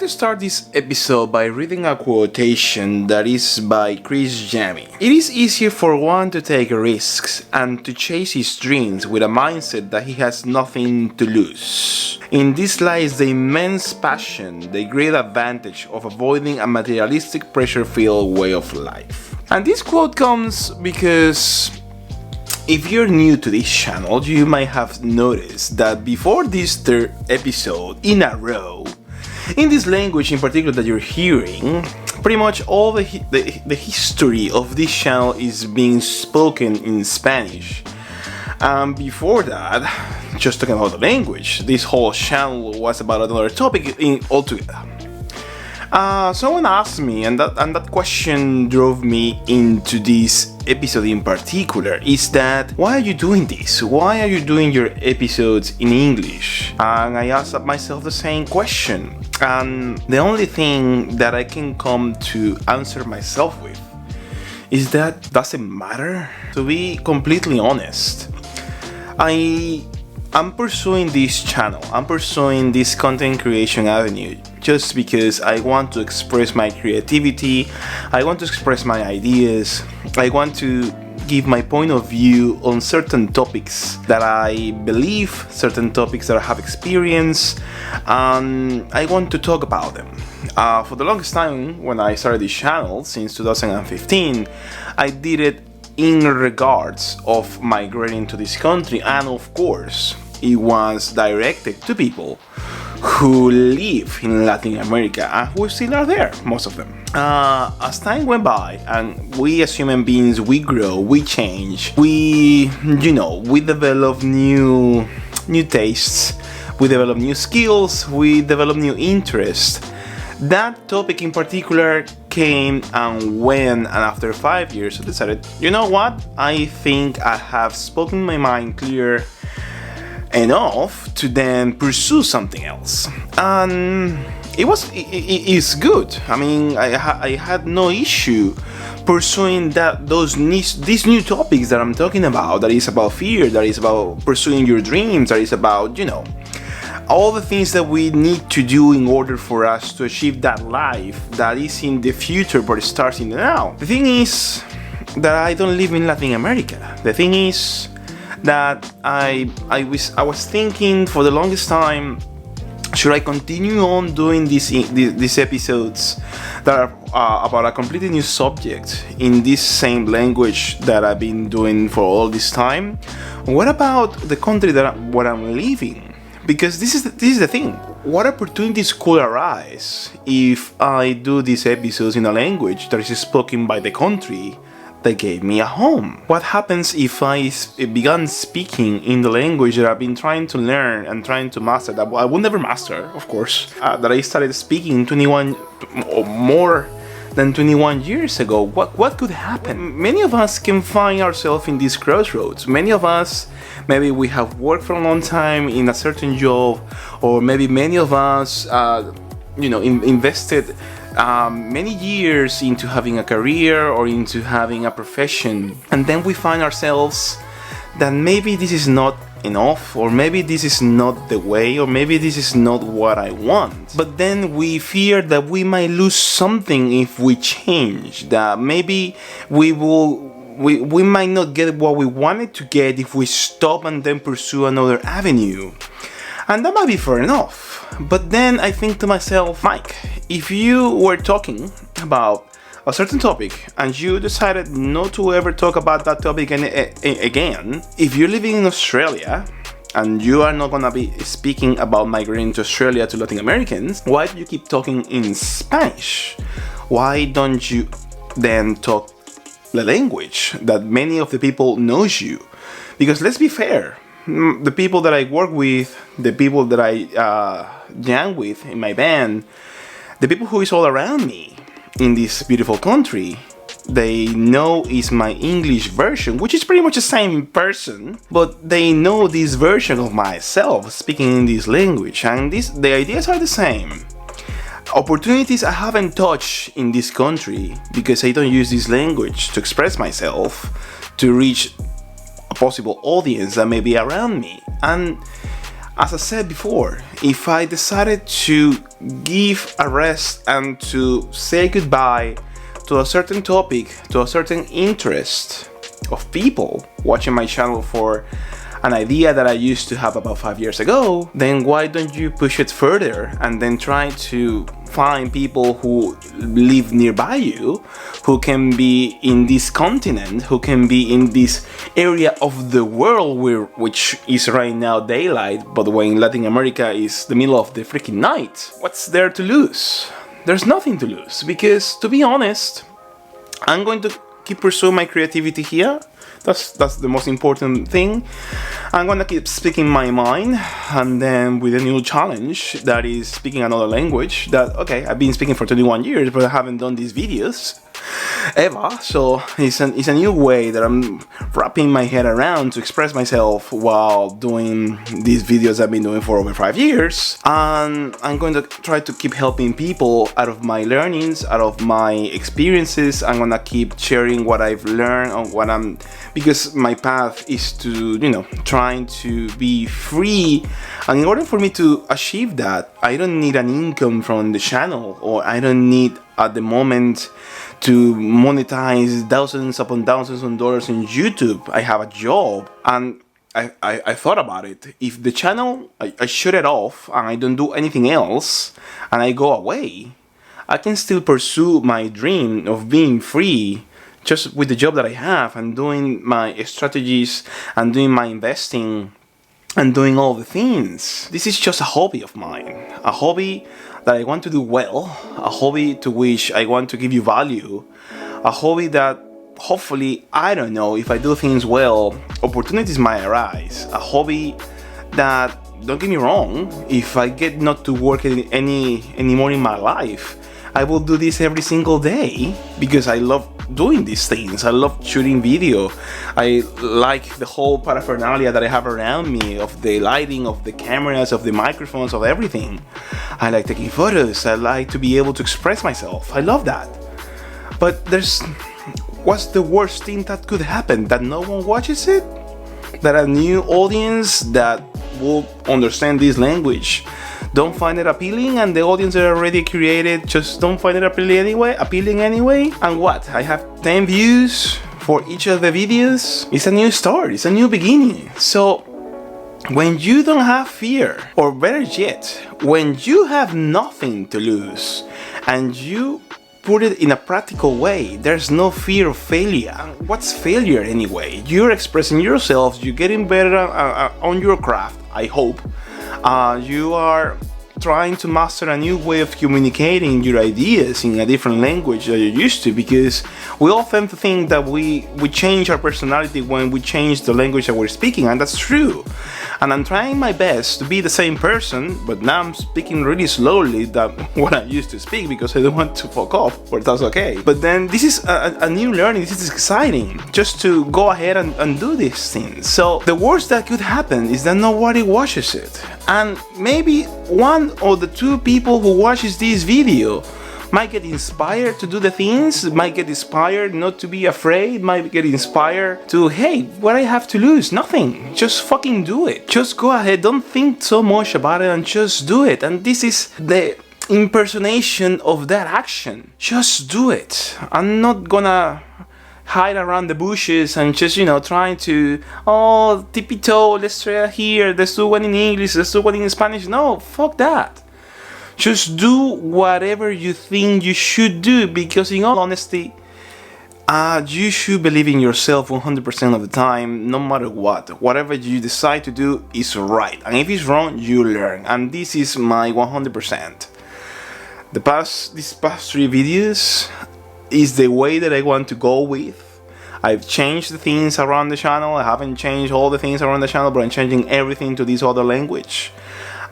to start this episode by reading a quotation that is by Chris Jamie. It is easier for one to take risks and to chase his dreams with a mindset that he has nothing to lose. In this lies the immense passion, the great advantage of avoiding a materialistic pressure-filled way of life. And this quote comes because if you're new to this channel, you might have noticed that before this third episode in a row, in this language in particular that you're hearing, pretty much all the history of this channel is being spoken in Spanish. And before that, just talking about the language, this whole channel was about another topic altogether. Someone asked me, and that question drove me into this episode in particular, is that why are you doing this? Why are you doing your episodes in English? And I asked myself the same question, and the only thing that I can come to answer myself with is that doesn't matter. To be completely honest, I'm pursuing this channel, I'm pursuing this content creation avenue just because I want to express my creativity, I want to express my ideas, I want to give my point of view on certain topics that I believe, certain topics that I have experienced, and I want to talk about them. For the longest time, when I started this channel, since 2015, I did it in regards of migrating to this country, and of course it was directed to people who live in Latin America and who still are there, most of them. As time went by and we as human beings, we grow, we change, we develop new tastes, we develop new skills, we develop new interests. That topic in particular came and went, and after 5 years I decided, you know what, I think I have spoken my mind clear enough to then pursue something else. And it's good. I mean, I had no issue pursuing these new topics that I'm talking about, that is about fear, that is about pursuing your dreams, that is about, all the things that we need to do in order for us to achieve that life that is in the future but starts in the now. The thing is that I don't live in Latin America. The thing is that I was thinking for the longest time, should I continue on doing these episodes that are about a completely new subject in this same language that I've been doing for all this time? What about the country where I'm living? Because this is the thing. What opportunities could arise if I do these episodes in a language that is spoken by the country that gave me a home? What happens if I began speaking in the language that I've been trying to learn and trying to master, that I will never master, of course, that I started speaking 21 or more than 21 years ago? What could happen? Many of us can find ourselves in these crossroads. Many of us, maybe we have worked for a long time in a certain job, or maybe many of us invested many years into having a career or into having a profession, and then we find ourselves that maybe this is not enough, or maybe this is not the way, or maybe this is not what I want. But then we fear that we might lose something if we change, that maybe we might not get what we wanted to get if we stop and then pursue another avenue. And that might be fair enough. But then I think to myself, Mike, if you were talking about a certain topic and you decided not to ever talk about that topic again, if you're living in Australia and you are not gonna be speaking about migrating to Australia to Latin Americans, why do you keep talking in Spanish? Why don't you then talk the language that many of the people knows you? Because let's be fair, the people that I work with, the people that I jam with in my band, the people who is all around me in this beautiful country, they know is my English version, which is pretty much the same person, but they know this version of myself speaking in this language, and the ideas are the same. Opportunities I haven't touched in this country because I don't use this language to express myself, to reach a possible audience that may be around me. And As I said before, if I decided to give a rest and to say goodbye to a certain topic, to a certain interest of people watching my channel for an idea that I used to have about 5 years ago, then why don't you push it further and then try to find people who live nearby you, who can be in this continent, who can be in this area of the world which is right now daylight, but when Latin America is the middle of the freaking night. What's there to lose? There's nothing to lose, because to be honest, I'm going to keep pursuing my creativity here. That's the most important thing. I'm gonna keep speaking my mind, and then with a new challenge that is speaking another language that, okay, I've been speaking for 21 years, but I haven't done these videos ever, so it's a new way that I'm wrapping my head around to express myself while doing these videos I've been doing for over 5 years. And I'm going to try to keep helping people out of my learnings, out of my experiences. I'm gonna keep sharing what I've learned on because my path is to, trying to be free. And in order for me to achieve that, I don't need an income from the channel, or I don't need at the moment to monetize thousands upon thousands of dollars in YouTube. I have a job, and I thought about it. If the channel, I shut it off and I don't do anything else and I go away, I can still pursue my dream of being free just with the job that I have, and doing my strategies and doing my investing and doing all the things. This is just a hobby of mine, a hobby that I want to do well, a hobby to which I want to give you value, a hobby that hopefully, I don't know, if I do things well, opportunities might arise, a hobby that, don't get me wrong, if I get not to work anymore in my life, I will do this every single day because I love doing these things. I love shooting video. I like the whole paraphernalia that I have around me, of the lighting, of the cameras, of the microphones, of everything. I like taking photos. I like to be able to express myself. I love that. But what's the worst thing that could happen? That no one watches it? That a new audience that will understand this language don't find it appealing, and the audience that are already created just don't find it appealing anyway? And what? I have 10 views for each of the videos? It's a new start, it's a new beginning. So when you don't have fear, or better yet, when you have nothing to lose and you put it in a practical way, there's no fear of failure. What's failure anyway? You're expressing yourself, you're getting better on your craft, I hope. You are trying to master a new way of communicating your ideas in a different language that you're used to, because we often think that we change our personality when we change the language that we're speaking, and that's true. And I'm trying my best to be the same person, but now I'm speaking really slowly than what I used to speak because I don't want to fuck off, but that's okay. But then this is a new learning. This is exciting, just to go ahead and do these things. So the worst that could happen is that nobody watches it, and maybe one or the two people who watches this video might get inspired to do the things, might get inspired not to be afraid, might get inspired to, hey, what I have to lose? Nothing. Just fucking do it. Just go ahead. Don't think so much about it and just do it. And this is the impersonation of that action. Just do it. I'm not gonna hide around the bushes and just, trying to, tippy-toe, let's try here, let's do one in English, let's do one in Spanish. No, fuck that. Just do whatever you think you should do, because in all honesty, you should believe in yourself 100% of the time, no matter what. Whatever you decide to do is right, and if it's wrong, you learn. And this is my 100%. These past 3 videos is the way that I want to go with. I've changed the things around the channel. I haven't changed all the things around the channel, but I'm changing everything to this other language.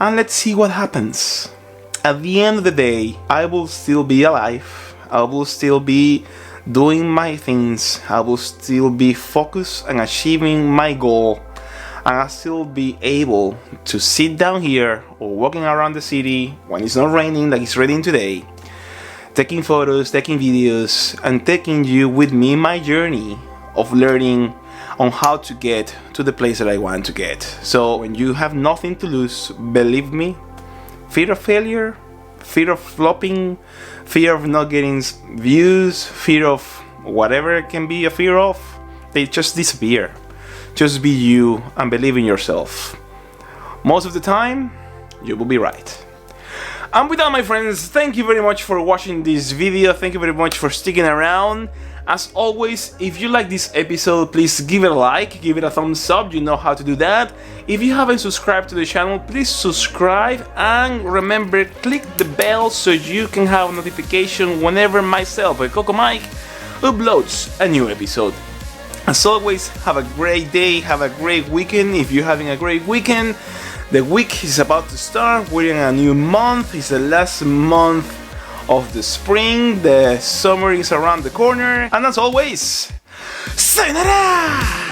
And let's see what happens. At the end of the day, I will still be alive. I will still be doing my things. I will still be focused on achieving my goal. And I'll still be able to sit down here or walking around the city when it's not raining like it's raining today, taking photos, taking videos, and taking you with me in my journey of learning, on how to get to the place that I want to get. So when you have nothing to lose, believe me, fear of failure, fear of flopping, fear of not getting views, fear of whatever it can be a fear of, they just disappear. Just be you and believe in yourself. Most of the time, you will be right. And with that, my friends, thank you very much for watching this video. Thank you very much for sticking around. As always, if you like this episode, please give it a like, give it a thumbs up, you know how to do that. If you haven't subscribed to the channel, please subscribe, and remember, click the bell so you can have a notification whenever myself, CocoMike, uploads a new episode. As always, have a great day, have a great weekend. If you're having a great weekend, the week is about to start, we're in a new month, it's the last month of the spring, the summer is around the corner, and as always, Sayonara!